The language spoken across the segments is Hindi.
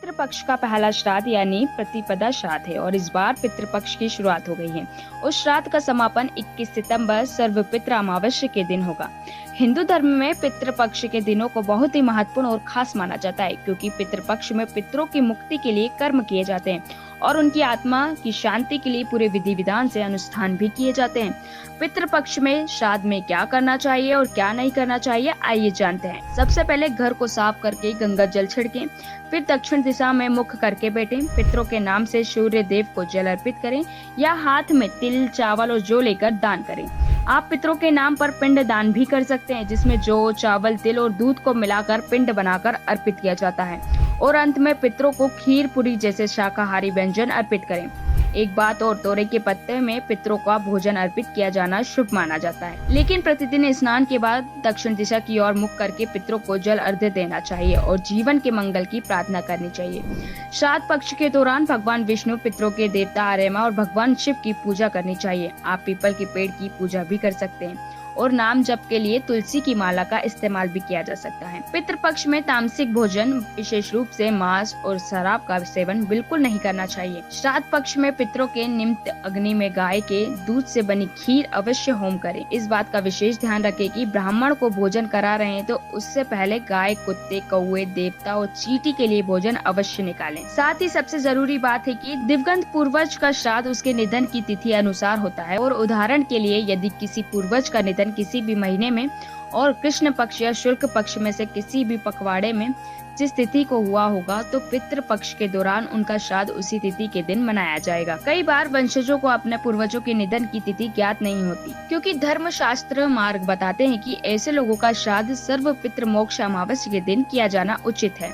पितृपक्ष का पहला श्राद्ध यानी प्रतिपदा श्राद्ध है और इस बार पितृपक्ष की शुरुआत हो गई है। उस श्राद्ध का समापन 21 सितंबर सर्वपितृ अमावस्या के दिन होगा। हिंदू धर्म में पितृपक्ष के दिनों को बहुत ही महत्वपूर्ण और खास माना जाता है, क्योंकि पितृपक्ष में पितरों की मुक्ति के लिए कर्म किए जाते हैं और उनकी आत्मा की शांति के लिए पूरे विधि विधान से अनुष्ठान भी किए जाते हैं। पितृपक्ष में श्राद्ध में क्या करना चाहिए और क्या नहीं करना चाहिए, आइए जानते हैं। सबसे पहले घर को साफ करके गंगा जल छिड़कें, फिर दक्षिण दिशा में मुख करके बैठें। पितरों के नाम से सूर्य देव को जल अर्पित करें या हाथ में तिल, चावल और जौ लेकर दान करें। आप पितरों के नाम पर पिंड दान भी कर सकते हैं, जिसमें जौ, चावल, तिल और दूध को मिलाकर पिंड बनाकर अर्पित किया जाता है और अंत में पितरों को खीर पूरी जैसे शाकाहारी व्यंजन अर्पित करें। एक बात और, तोरई के पत्ते में पितरों का भोजन अर्पित किया जाना शुभ माना जाता है, लेकिन प्रतिदिन स्नान के बाद दक्षिण दिशा की ओर मुख करके पितरों को जल अर्घ्य देना चाहिए और जीवन के मंगल की प्रार्थना करनी चाहिए। श्राद्ध पक्ष के दौरान भगवान विष्णु, पितरों के देवता आर्यमा और भगवान शिव की पूजा करनी चाहिए। आप पीपल के पेड़ की पूजा भी कर सकते हैं और नाम जप के लिए तुलसी की माला का इस्तेमाल भी किया जा सकता है। पितृपक्ष में तामसिक भोजन, विशेष रूप से मांस और शराब का सेवन बिल्कुल नहीं करना चाहिए। श्राद्ध पक्ष में पितरों के निमित्त अग्नि में गाय के दूध से बनी खीर अवश्य होम करें। इस बात का विशेष ध्यान रखें कि ब्राह्मण को भोजन करा रहे हैं तो उससे पहले गाय, कुत्ते, कौवे, देवता और चींटी के लिए भोजन अवश्य निकालें। साथ ही सबसे जरूरी बात है कि दिवंगत पूर्वज का श्राद्ध उसके निधन की तिथि अनुसार होता है और उदाहरण के लिए यदि किसी पूर्वज का निधन किसी भी महीने में और कृष्ण पक्ष या शुक्ल पक्ष में से किसी भी पखवाड़े में जिस तिथि को हुआ होगा तो पितृ पक्ष के दौरान उनका श्राद्ध उसी तिथि के दिन मनाया जाएगा। कई बार वंशजों को अपने पूर्वजों के निधन की तिथि ज्ञात नहीं होती, क्योंकि धर्म शास्त्र मार्ग बताते हैं कि ऐसे लोगों का श्राद्ध सर्व पितृ मोक्ष अमावस्या के दिन किया जाना उचित है।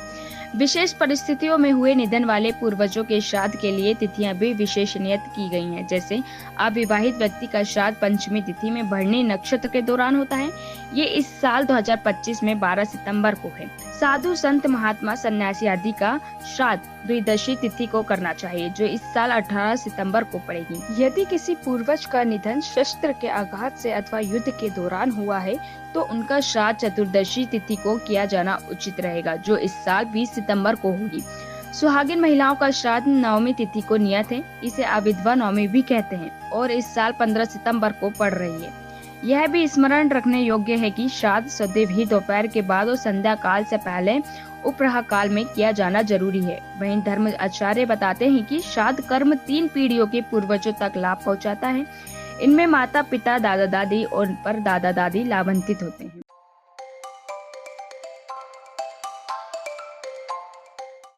विशेष परिस्थितियों में हुए निधन वाले पूर्वजों के श्राद्ध के लिए तिथियां भी विशेष नियत की गई हैं। जैसे अविवाहित व्यक्ति का श्राद्ध पंचमी तिथि में भरणी नक्षत्र के दौरान होता है। ये इस साल 2025 में 12 सितंबर को है। साधु, संत, महात्मा, सन्यासी आदि का श्राद्ध द्वादशी तिथि को करना चाहिए, जो इस साल 18 सितंबर को पड़ेगी। यदि किसी पूर्वज का निधन शस्त्र के आघात से अथवा युद्ध के दौरान हुआ है तो उनका श्राद्ध चतुर्दशी तिथि को किया जाना उचित रहेगा, जो इस साल 20 सितंबर को होगी। सुहागिन महिलाओं का श्राद्ध नवमी तिथि को नियत है। इसे अविधवा नवमी भी कहते हैं और इस साल 15 सितंबर को पड़ रही है। यह भी स्मरण रखने योग्य है कि श्राद्ध सदैव ही दोपहर के बाद और संध्या काल से पहले उपराह काल में किया जाना जरूरी है। वहीं धर्म आचार्य बताते हैं कि श्राद्ध कर्म 3 पीढ़ियों के पूर्वजों तक लाभ पहुंचाता है। इनमें माता पिता, दादा दादी और परदादा दादी लाभान्वित होते हैं।